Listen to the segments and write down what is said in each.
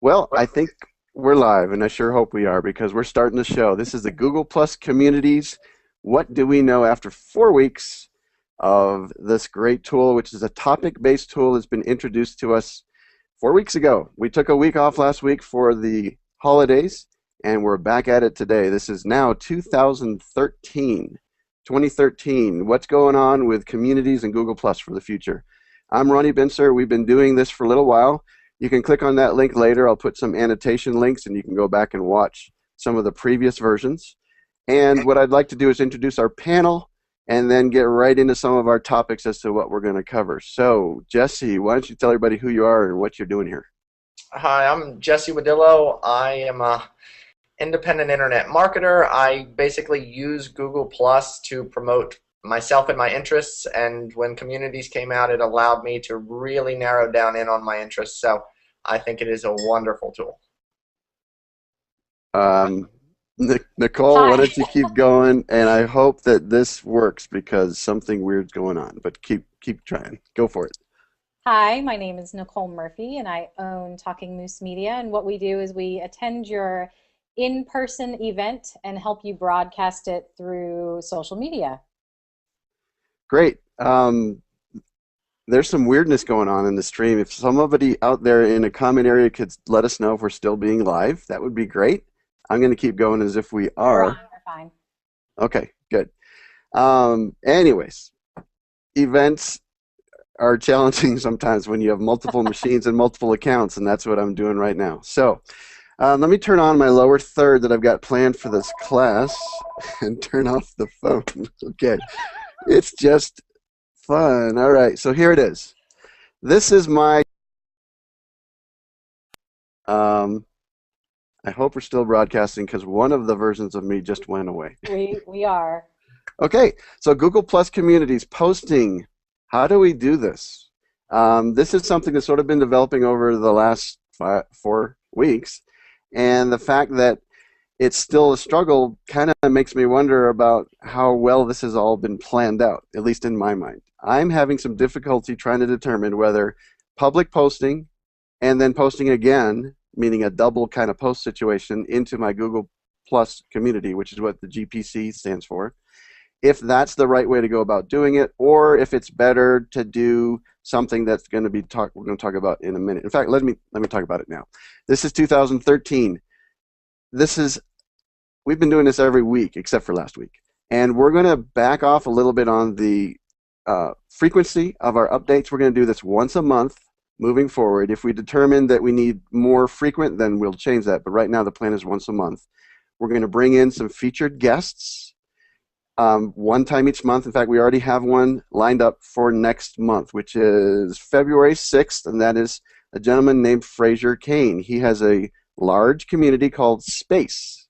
Well, I think we're live, and I sure hope we are because we're starting the show. This is the Google Plus Communities. What do we know after 4 weeks of this great tool, which is a topic-based tool that's been introduced to us 4 weeks ago. We took a week off last week for the holidays, and we're back at it today. This is now 2013. What's going on with communities and Google Plus for the future? I'm Ronnie Bincer. We've been doing this for a little while. You can click on that link later. I'll put some annotation links, and you can go back and watch some of the previous versions. And what I'd like to do is introduce our panel and then get right into some of our topics as to what we're going to cover. So, Jesse, why don't you tell everybody who you are and what you're doing here? Hi, I'm Jesse Wadillo. I am a independent internet marketer. I basically use Google Plus to promote myself and my interests, and when communities came out, it allowed me to really narrow down in on my interests. So I think it is a wonderful tool. Nicole, Hi. why don't you keep going? And I hope that this works because something weird's going on. But keep trying. Go for it. Hi, my name is Nicole Murphy, and I own Talking Moose Media. And what we do is we attend your in-person event and help you broadcast it through social media. Great. There's some weirdness going on in the stream. If somebody out there in a comment area could let us know if we're still being live, that would be great. I'm going to keep going as if we are. We're fine. Okay, good. Anyways, events are challenging sometimes when you have multiple machines and multiple accounts, and that's what I'm doing right now. So let me turn on my lower third that I've got planned for this class and turn off the phone. Okay, it's just fun. All right, so here it is. This is my I hope we're still broadcasting because one of the versions of me just went away. We are. Okay, so Google Plus Communities, posting. How do we do this? This is something that's sort of been developing over the last 4 weeks, and the fact that it's still a struggle kind of makes me wonder about how well this has all been planned out, at least in my mind. I'm having some difficulty trying to determine whether public posting and then posting again, meaning a double kind of post situation into my Google Plus community, which is what the GPC stands for, if that's the right way to go about doing it, or if it's better to do something that's going to be we're going to talk about in a minute. In fact, let me talk about it now. This is 2013. We've been doing this every week except for last week, and we're going to back off a little bit on the frequency of our updates. We're going to do this once a month moving forward. If we determine that we need more frequent, then we'll change that. But right now the plan is once a month. We're going to bring in some featured guests one time each month. In fact, we already have one lined up for next month, which is February 6th, and that is a gentleman named Fraiser Cain. He has a large community called Space,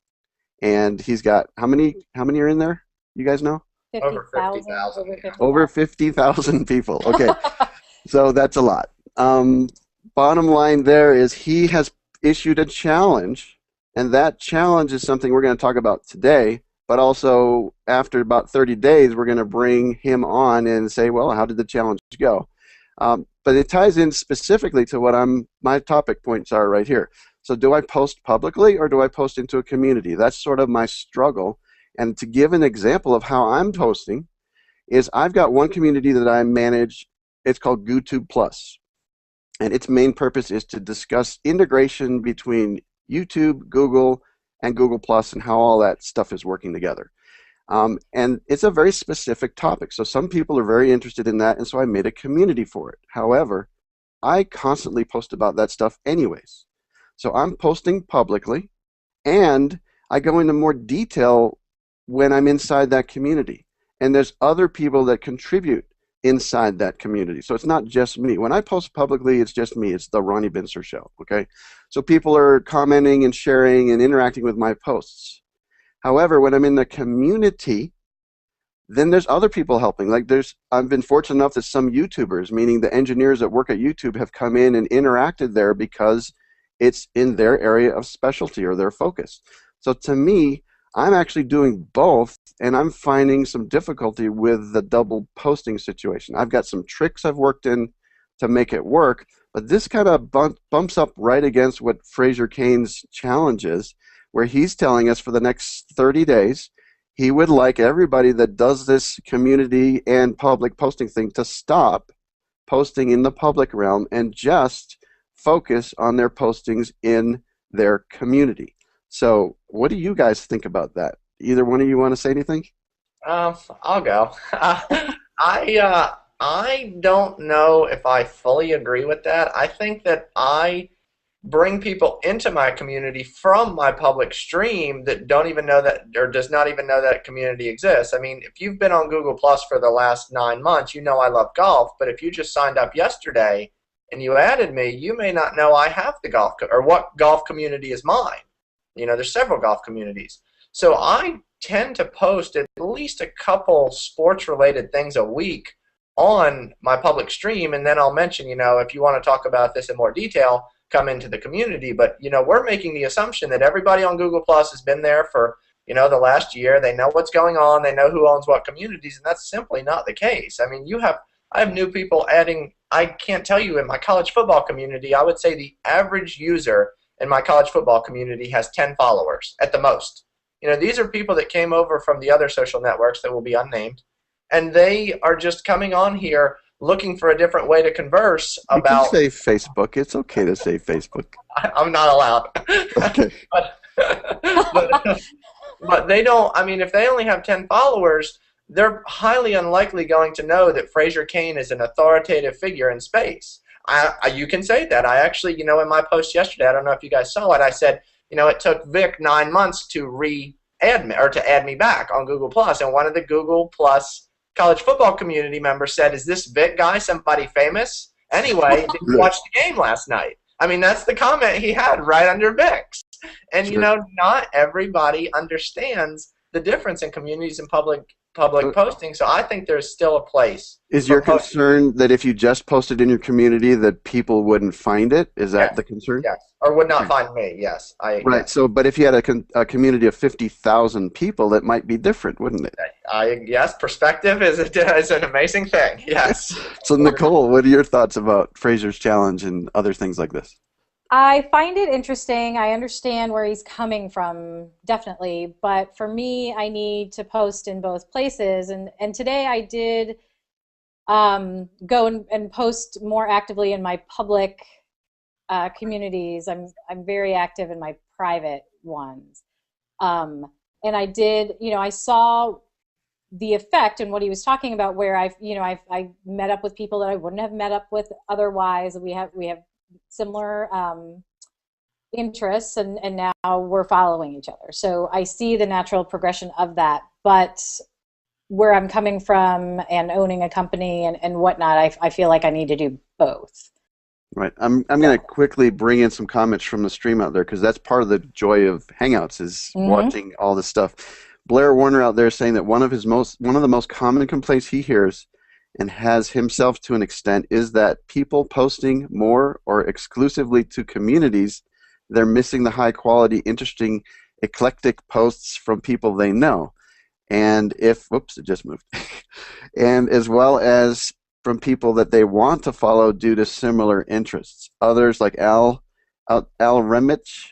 and he's got how many are in there? You guys know? 50,000. Over 50,000 people. Okay, so that's a lot. Bottom line there is he has issued a challenge, and that challenge is something we're going to talk about today, but also after about 30 days we're going to bring him on and say, well, how did the challenge go? But it ties in specifically to what my topic points are right here. So do I post publicly or do I post into a community? That's sort of my struggle. And to give an example of how I'm posting is I've got one community that I manage. It's called GooTube Plus. And its main purpose is to discuss integration between YouTube, Google, and Google Plus and how all that stuff is working together. And it's a very specific topic. So some people are very interested in that, and so I made a community for it. However, I constantly post about that stuff anyways. So I'm posting publicly, and I go into more detail when I'm inside that community. And there's other people that contribute inside that community. So it's not just me. When I post publicly, it's just me. It's the Ronnie Bincer Show, okay? So people are commenting and sharing and interacting with my posts. However, when I'm in the community, then there's other people helping. Like I've been fortunate enough that some YouTubers, meaning the engineers that work at YouTube, have come in and interacted there because it's in their area of specialty or their focus. So to me, I'm actually doing both, and I'm finding some difficulty with the double posting situation. I've got some tricks I've worked in to make it work. But this kind of bumps up right against what Fraiser Cain's challenge is, where he's telling us for the next 30 days, he would like everybody that does this community and public posting thing to stop posting in the public realm and just focus on their postings in their community. So what do you guys think about that? Either one of you want to say anything? I'll go. I don't know if I fully agree with that. I think that I bring people into my community from my public stream that don't even know that, or does not even know that community exists. I mean, if you've been on Google Plus for the last 9 months, you know I love golf, but if you just signed up yesterday and you added me, you may not know I have the golf, or what golf community is mine. You know, there's several golf communities. So I tend to post at least a couple sports-related things a week on my public stream, and then I'll mention, you know, if you want to talk about this in more detail, come into the community. But, you know, we're making the assumption that everybody on Google Plus has been there for, you know, the last year. They know what's going on. They know who owns what communities, and that's simply not the case. I mean, I have new people adding. I can't tell you, in my college football community, I would say the average user in my college football community has 10 followers at the most. You know, these are people that came over from the other social networks that will be unnamed, and they are just coming on here looking for a different way to converse about. You can say Facebook. It's okay to say Facebook. I'm not allowed. Okay. but they don't. I mean, if they only have 10 followers, they're highly unlikely going to know that Fraiser Cain is an authoritative figure in space. You can say that. I actually, you know, in my post yesterday, I don't know if you guys saw it, I said, you know, it took Vic 9 months to add me, or to add me back on Google Plus, and one of the Google Plus college football community members said, "Is this Vic guy somebody famous? Anyway, did you watch the game last night?" I mean, that's the comment he had right under Vic's. And Sure. you know, not everybody understands the difference in communities and public posting. So I think there's still a place. Is your concern that if you just posted in your community that people wouldn't find it? Is that the concern? Yes, or would not find me. Yes, Right. Yes. So, but if you had a community of 50,000 people, it might be different, wouldn't it? Yes, perspective is an amazing thing. Yes. So, Nicole, what are your thoughts about Fraiser's challenge and other things like this? I find it interesting. I understand where he's coming from, definitely. But for me, I need to post in both places. And today I did go and post more actively in my public communities. I'm very active in my private ones. And I did, you know, I saw the effect and what he was talking about, where I met up with people that I wouldn't have met up with otherwise. We have similar interests, and now we're following each other. So I see the natural progression of that. But where I'm coming from and owning a company and whatnot, I feel like I need to do both. Right. I'm going to quickly bring in some comments from the stream out there, because that's part of the joy of Hangouts is watching all this stuff. Blair Warner out there saying that one of the most common complaints he hears, and has himself to an extent, is that people posting more or exclusively to communities, they're missing the high quality, interesting, eclectic posts from people they know. And whoops, it just moved. And as well as from people that they want to follow due to similar interests. Others like Al Remich,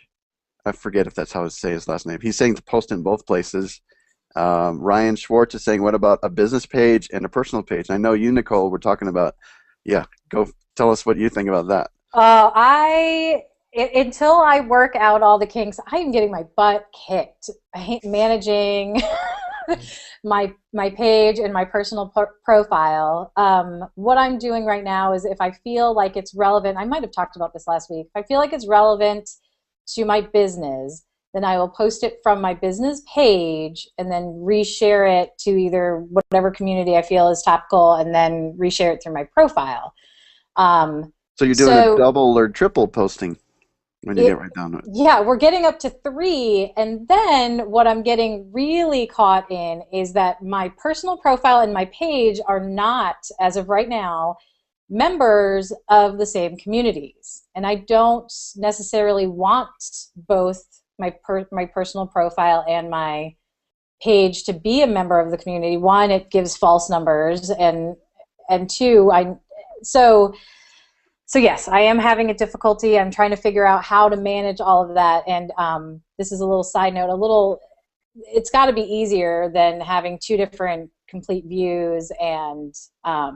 I forget if that's how to say his last name. He's saying to post in both places. Ryan Schwartz is saying, what about a business page and a personal page? I know you, Nicole, were talking about, go tell us what you think about that. Until I work out all the kinks, I am getting my butt kicked. I hate managing my page and my personal profile. What I'm doing right now is, if I feel like it's relevant, I might have talked about this last week, if I feel like it's relevant to my business, then I will post it from my business page and then reshare it to either whatever community I feel is topical, and then reshare it through my profile. So you're doing a double or triple posting when you get right down to it. Yeah, we're getting up to 3, and then what I'm getting really caught in is that my personal profile and my page are not, as of right now, members of the same communities. And I don't necessarily want both my personal profile and my page to be a member of the community. One, it gives false numbers, and two, so So yes, I am having a difficulty. I'm trying to figure out how to manage all of that. And this is a little side note, it's got to be easier than having two different complete views and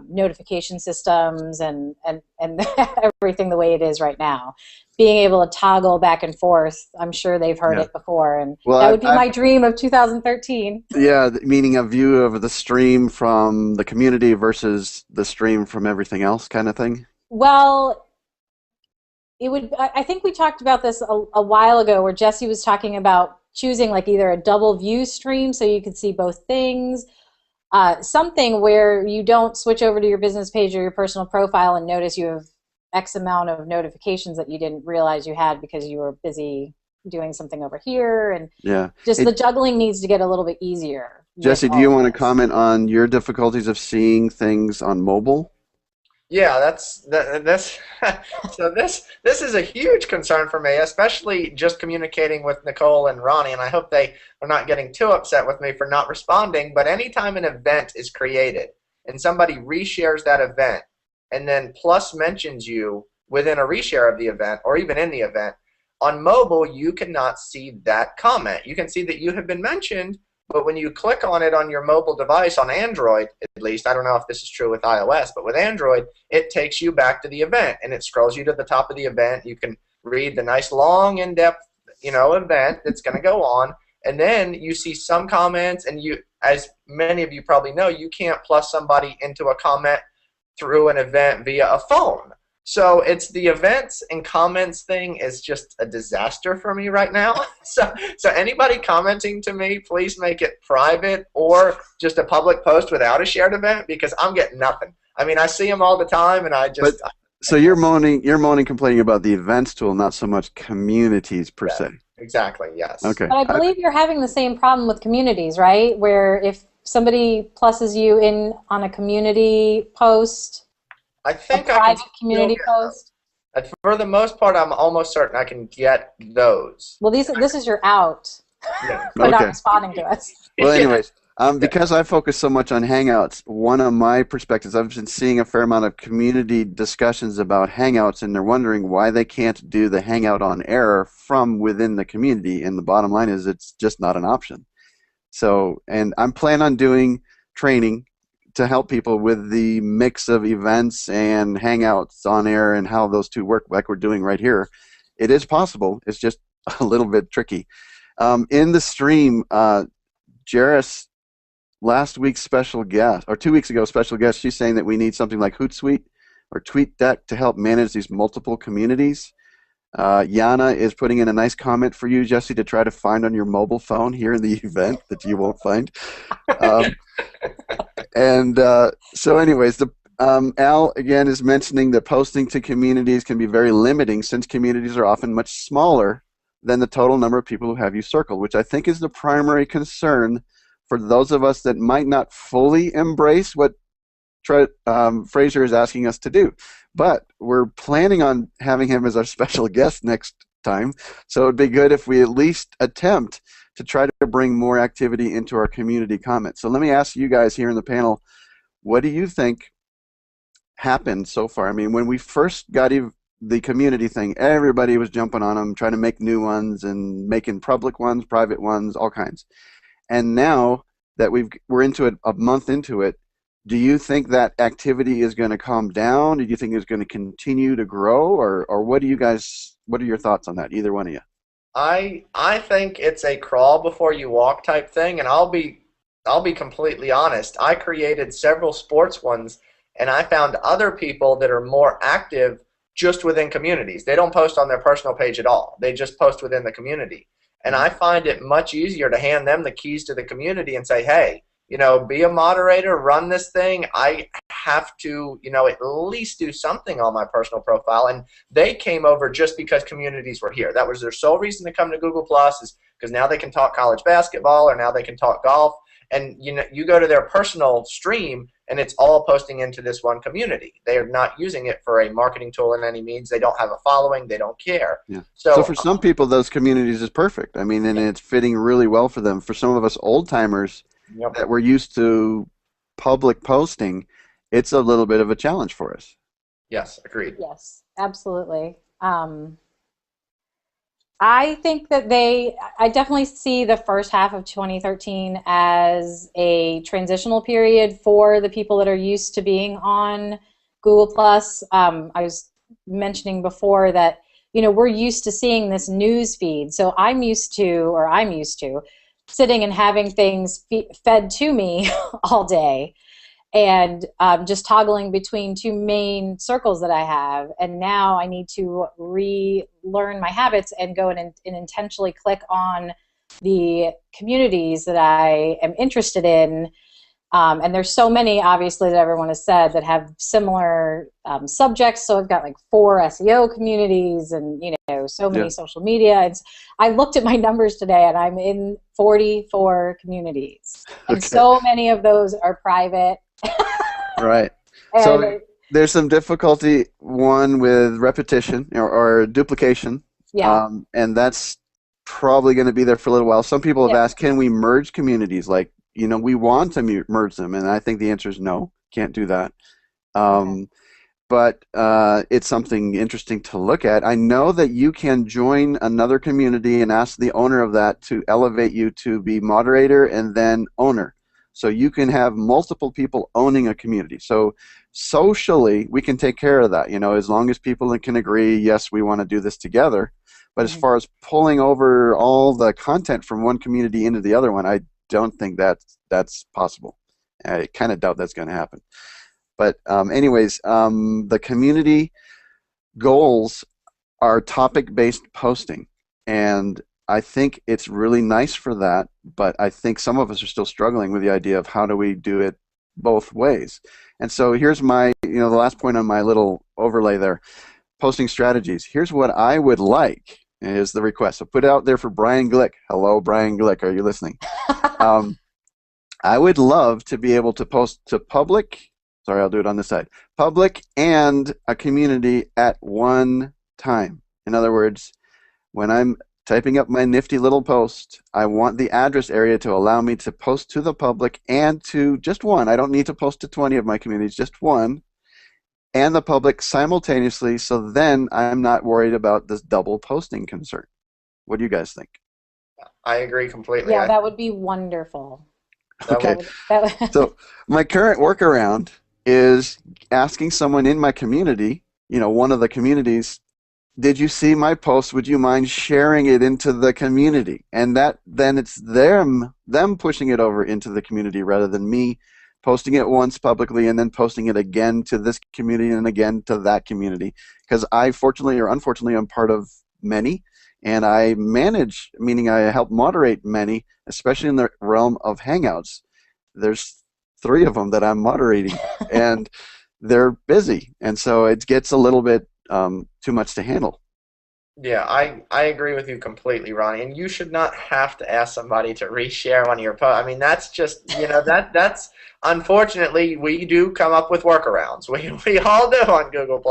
notification systems and everything the way it is right now. Being able to toggle back and forth, I'm sure they've heard it before, and well, that would be my dream of 2013. Yeah, meaning a view of the stream from the community versus the stream from everything else kind of thing? Well, I think we talked about this a while ago where Jesse was talking about choosing like either a double view stream so you could see both things, something where you don't switch over to your business page or your personal profile and notice you have X amount of notifications that you didn't realize you had because you were busy doing something over here, and the juggling needs to get a little bit easier. Jesse, do you want to comment on your difficulties of seeing things on mobile? Yeah, so this is a huge concern for me, especially just communicating with Nicole and Ronnie, and I hope they are not getting too upset with me for not responding, but anytime an event is created and somebody reshares that event and then plus mentions you within a reshare of the event or even in the event, on mobile you cannot see that comment. You can see that you have been mentioned, but when you click on it on your mobile device, on Android at least, I don't know if this is true with iOS, but with Android, it takes you back to the event and it scrolls you to the top of the event. You can read the nice long in-depth event that's going to go on, and then you see some comments, and you, as many of you probably know, you can't plus somebody into a comment through an event via a phone. So it's the events and comments thing is just a disaster for me right now. So anybody commenting to me, please make it private or just a public post without a shared event, because I'm getting nothing. I mean, I see them all the time, and I just. So you're moaning, complaining about the events tool, not so much communities per se. Exactly. Yes. Okay. But I believe you're having the same problem with communities, right? Where if somebody pluses you in on a community post. I think a private community post. For the most part, I'm almost certain I can get those. Well, this is your out for not responding to us. Well, anyways, because I focus so much on Hangouts, one of my perspectives, I've been seeing a fair amount of community discussions about Hangouts, and they're wondering why they can't do the Hangout on air from within the community. And the bottom line is it's just not an option. So, and I'm planning on doing training to help people with the mix of events and Hangouts on air and how those two work, like we're doing right here. It is possible. It's just a little bit tricky. In the stream, Jairus, last week's special guest, or 2 weeks ago special guest, she's saying that we need something like Hootsuite or TweetDeck to help manage these multiple communities. Yana is putting in a nice comment for you, Jesse, to try to find on your mobile phone here in the event that you won't find. So anyways, Al, again, is mentioning that posting to communities can be very limiting since communities are often much smaller than the total number of people who have you circled, which I think is the primary concern for those of us that might not fully embrace what Fraiser is asking us to do. But we're planning on having him as our special guest next time, so it would be good if we at least attempt to try to bring more activity into our community comments. So let me ask you guys here in the panel, what do you think happened so far? I mean, when we first got the community thing, everybody was jumping on them, trying to make new ones and making public ones, private ones, all kinds. And now that we're into it, a month into it, do you think that activity is going to calm down? Do you think it's going to continue to grow, or what are your thoughts on that? Either one of you. I think it's a crawl before you walk type thing, and I'll be completely honest. I created several sports ones, and I found other people that are more active just within communities. They don't post on their personal page at all. They just post within the community. And I find it much easier to hand them the keys to the community and say, hey, be a moderator, run this thing. I have to, at least do something on my personal profile. And they came over just because communities were here. That was their sole reason to come to Google Plus, is because now they can talk college basketball, or now they can talk golf. And you go to their personal stream, and it's all posting into this one community. They are not using it for a marketing tool in any means. They don't have a following. They don't care. Yeah. So for some people, those communities is perfect. I mean, and it's fitting really well for them. For some of us old timers, that we're used to public posting, it's a little bit of a challenge for us. Yes, agreed. Yes, absolutely. I think that I definitely see the first half of 2013 as a transitional period for the people that are used to being on Google Plus. I was mentioning before that, we're used to seeing this news feed. So I'm used to sitting and having things fed to me all day, and just toggling between two main circles that I have. And now I need to relearn my habits and go and intentionally click on the communities that I am interested in. And there's so many, obviously, that everyone has said that have similar subjects. So I've got like 4 SEO communities and, so many social media. And I looked at my numbers today and I'm in 44 communities. And so many of those are private. Right. So there's some difficulty, one, with repetition or duplication. Yeah. And that's probably going to be there for a little while. Some people have asked, can we merge communities? Like, we want to merge them. And I think the answer is no, can't do that. But it's something interesting to look at. I know that you can join another community and ask the owner of that to elevate you to be moderator and then owner. So you can have multiple people owning a community. So socially, we can take care of that, as long as people can agree, yes, we want to do this together. But as far as pulling over all the content from one community into the other one, I don't think that's possible. I kind of doubt that's going to happen. But anyways, the community goals are topic-based posting. And I think it's really nice for that, but I think some of us are still struggling with the idea of how do we do it both ways. And so here's my, the last point on my little overlay there, posting strategies. Here's what I would like, is the request. So put it out there for Brian Glick. Hello, Brian Glick, are you listening? I would love to be able to post to public, sorry, I'll do it on this side, public and a community at one time. In other words, when I'm typing up my nifty little post, I want the address area to allow me to post to the public and to just one. I don't need to post to 20 of my communities, just one, and the public simultaneously, so then I'm not worried about this double posting concern. What do you guys think? I agree completely. Yeah, that would be wonderful. Okay, so my current workaround is asking someone in my community, one of the communities, did you see my post? Would you mind sharing it into the community? And then it's them pushing it over into the community rather than me posting it once publicly and then posting it again to this community and again to that community. Because I, fortunately or unfortunately, I'm part of many, and I manage, meaning I help moderate many, especially in the realm of Hangouts. There's 3 of them that I'm moderating, and they're busy, and so it gets a little bit too much to handle. Yeah, I agree with you completely, Ronnie. And you should not have to ask somebody to reshare one of your posts. I mean, that's just, that's unfortunately, we do come up with workarounds. We all do on Google+.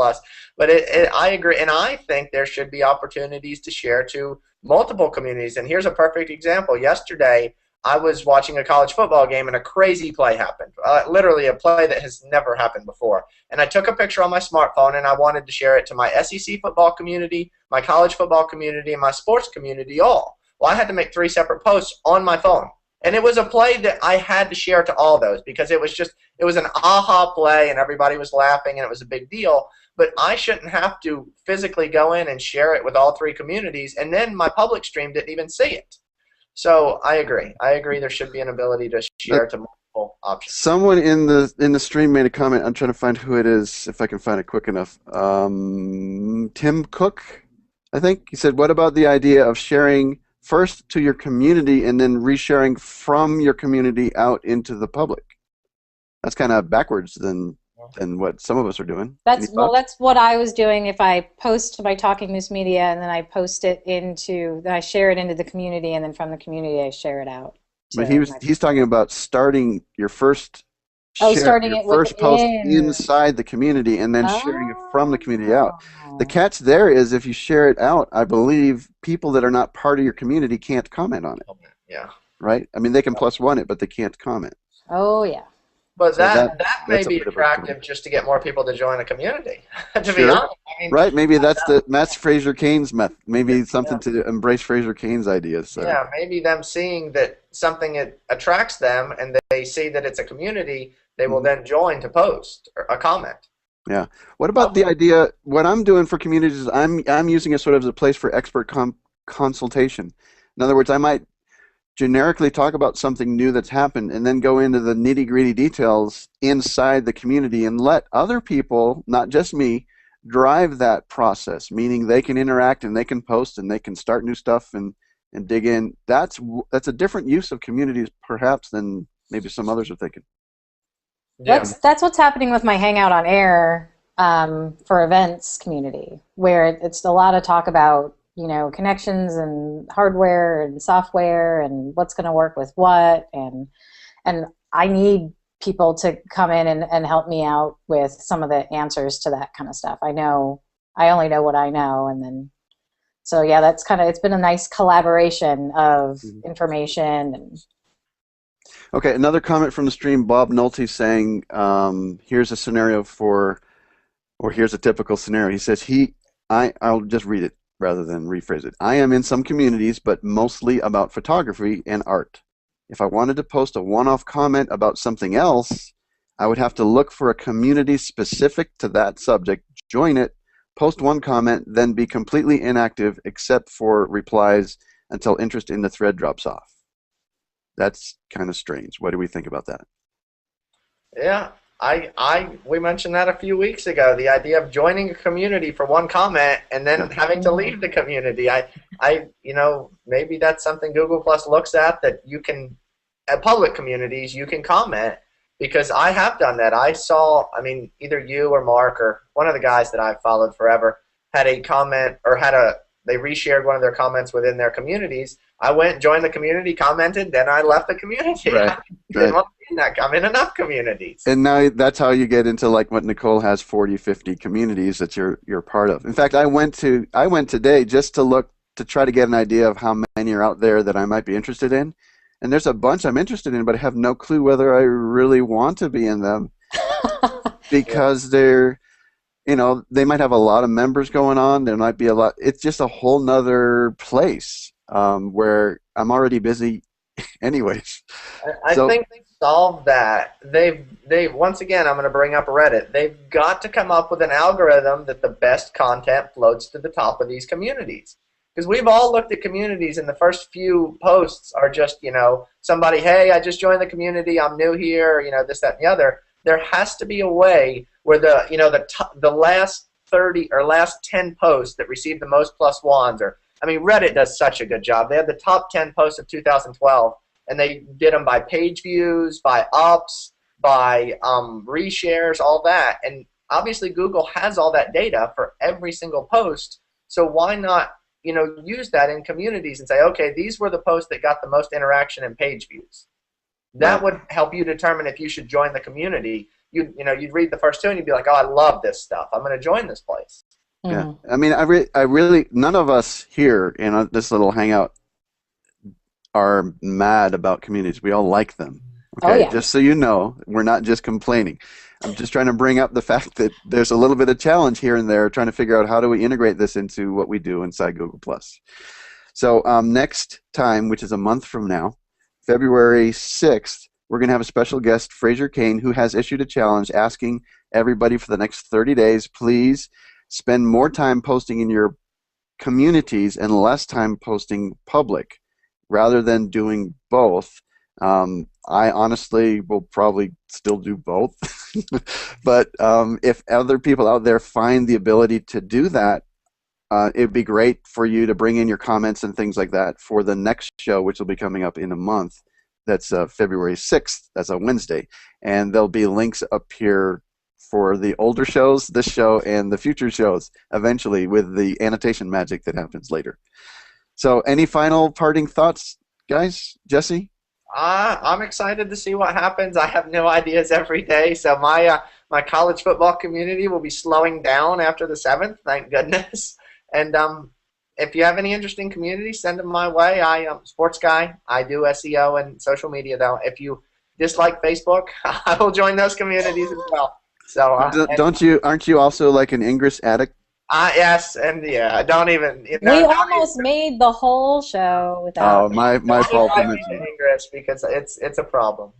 But I agree, and I think there should be opportunities to share to multiple communities. And here's a perfect example. Yesterday, I was watching a college football game and a crazy play happened, literally a play that has never happened before. And I took a picture on my smartphone and I wanted to share it to my SEC football community, my college football community, and my sports community all. Well, I had to make 3 separate posts on my phone. And it was a play that I had to share to all those because it was an aha play and everybody was laughing and it was a big deal. But I shouldn't have to physically go in and share it with all 3 communities, and then my public stream didn't even see it. So I agree. There should be an ability to share to multiple options. Someone in the stream made a comment. I'm trying to find who it is, if I can find it quick enough. Tim Cook, I think. He said, what about the idea of sharing first to your community and then resharing from your community out into the public? That's kind of backwards than what some of us are doing. That's what I was doing. If I post to my Talking Moose Media and then I then I share it into the community, and then from the community I share it out. But he's talking about starting your first post inside the community and then sharing it from the community out. The catch there is if you share it out, I believe people that are not part of your community can't comment on it. Yeah. Right? I mean, they can +1 it, but they can't comment. Oh, yeah. But So that may that's a be bit of a problem. attractive just to get more people to join a community. To be Sure. honest, I mean, Right, maybe that's Fraiser Cain's method. Maybe yeah, something to embrace Fraiser Cain's ideas there. yeah, maybe them seeing that something attracts them, and they see that it's a community, they will Mhm. then join to post or a comment. Yeah. What about the idea? What I'm doing for communities is I'm using it sort of as a place for expert consultation. In other words, I might generically talk about something new that's happened and then go into the nitty-gritty details inside the community and let other people, not just me, drive that process, meaning they can interact and they can post and they can start new stuff and dig in. That's a different use of communities perhaps than maybe some others are thinking. Yeah. That's what's happening with my Hangout on Air for events community, where it's a lot of talk about connections and hardware and software and what's going to work with what, and I need people to come in and help me out with some of the answers to that kind of stuff. I only know what I know, and then so yeah, it's been a nice collaboration of Mhm. information and. Okay, another comment from the stream, Bob Nolte saying, here's a scenario or here's a typical scenario. He says, I'll just read it rather than rephrase it. I am in some communities, but mostly about photography and art. If I wanted to post a one-off comment about something else, I would have to look for a community specific to that subject, join it, post one comment, then be completely inactive except for replies until interest in the thread drops off. That's kind of strange. What do we think about that? Yeah, we mentioned that a few weeks ago. The idea of joining a community for one comment and then Yeah. having to leave the community. Maybe that's something Google Plus looks at, that you can, at public communities, you can comment, because I have done that. Either you or Mark or one of the guys that I've followed forever had a comment, or they reshared one of their comments within their communities. I went, joined the community, commented, then I left the community. Right. I didn't want to be in that. I'm in enough communities. And now that's how you get into like what Nicole has, 40, 50 communities that you're part of. In fact, I went today just to try to get an idea of how many are out there that I might be interested in. And there's a bunch I'm interested in, but I have no clue whether I really want to be in them because they might have a lot of members going on. There might be a lot. It's just a whole nother place where I'm already busy anyways. I So think they solved that. They once again, I'm going to bring up Reddit. They've got to come up with an algorithm that the best content floats to the top of these communities. Because we've all looked at communities, and the first few posts are just, somebody, hey, I just joined the community, I'm new here, this, that, and the other. There has to be a way where the last 30 or last 10 posts that received the most plus ones, Reddit does such a good job. They had the top 10 posts of 2012, and they did them by page views, by ups, by reshares, all that. And obviously Google has all that data for every single post, so why not use that in communities and say, okay, these were the posts that got the most interaction and page views. That would help you determine if you should join the community. You'd read the first two and you'd be like, oh, I love this stuff. I'm going to join this place. yeah, I really none of us here in this little hangout are mad about communities. We all like them. Okay, Oh, yeah. just so you know, we're not just complaining. I'm just trying to bring up the fact that there's a little bit of challenge here and there, trying to figure out how do we integrate this into what we do inside Google+. So next time, which is a month from now, February 6th, we're going to have a special guest, Fraiser Cain, who has issued a challenge asking everybody for the next 30 days, please spend more time posting in your communities and less time posting public, rather than doing both. I honestly will probably still do both. But if other people out there find the ability to do that, it'd be great for you to bring in your comments and things like that for the next show, which will be coming up in a month. That's February 6th. That's a Wednesday. And there'll be links up here for the older shows, this show, and the future shows eventually with the annotation magic that happens later. So any final parting thoughts, guys? Jesse? I'm excited to see what happens. I have new ideas every day. So my college football community will be slowing down after the 7th, thank goodness. And if you have any interesting communities, send them my way. I am a sports guy. I do SEO and social media, though. If you just like Facebook, I will join those communities as well. So Aren't you also like an Ingress addict? Yes, and yeah, don't even. We almost made the whole show without. Oh, my fault for mentioning Ingress because it's a problem.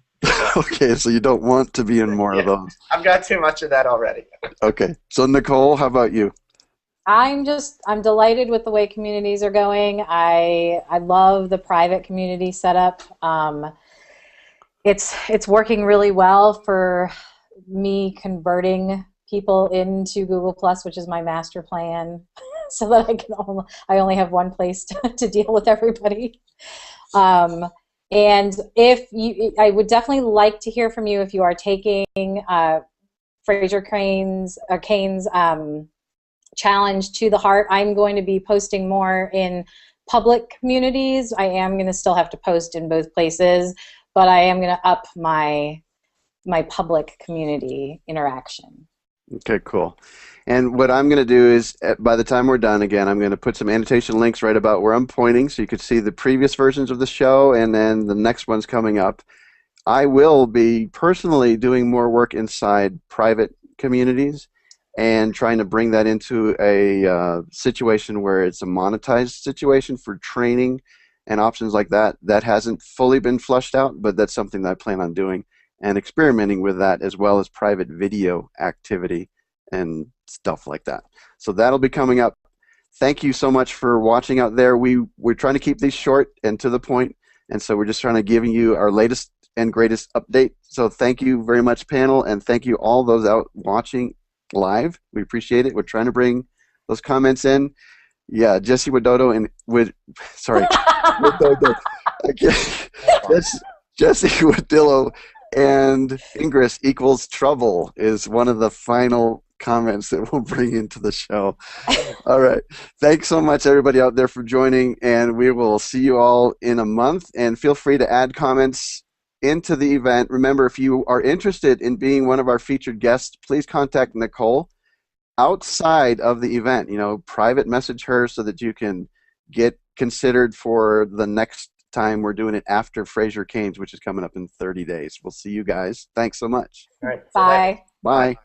Okay, so you don't want to be in more of those. I've got too much of that already. Okay, so Nicole, how about you? I'm delighted with the way communities are going. I love the private community setup. It's working really well for me converting people into Google Plus, which is my master plan, so that I only have one place to deal with everybody. And I would definitely like to hear from you if you are taking Fraiser Cain's challenge to the heart. I'm going to be posting more in public communities. I am going to still have to post in both places, but I am going to up my public community interaction. Okay, cool. And what I'm going to do is, by the time we're done, again, I'm going to put some annotation links right about where I'm pointing so you could see the previous versions of the show and then the next one's coming up. I will be personally doing more work inside private communities and trying to bring that into a situation where it's a monetized situation for training and options like that. That hasn't fully been flushed out, but that's something that I plan on doing and experimenting with that, as well as private video activity and stuff like that. So that'll be coming up. Thank you so much for watching out there. We're trying to keep these short and to the point, and so we're just trying to give you our latest and greatest update. So thank you very much, panel, and thank you all those out watching live. We appreciate it. We're trying to bring those comments in. Yeah, Jesse Widodo and Jesse Wadillo and Ingress equals trouble is one of the final comments that we'll bring into the show. All right. Thanks so much, everybody out there, for joining, and we will see you all in a month. And feel free to add comments into the event. Remember, if you are interested in being one of our featured guests, please contact Nicole outside of the event. Private message her so that you can get considered for the next time we're doing it after Fraiser Cain's, which is coming up in 30 days. We'll see you guys. Thanks so much. All right. Bye. Bye.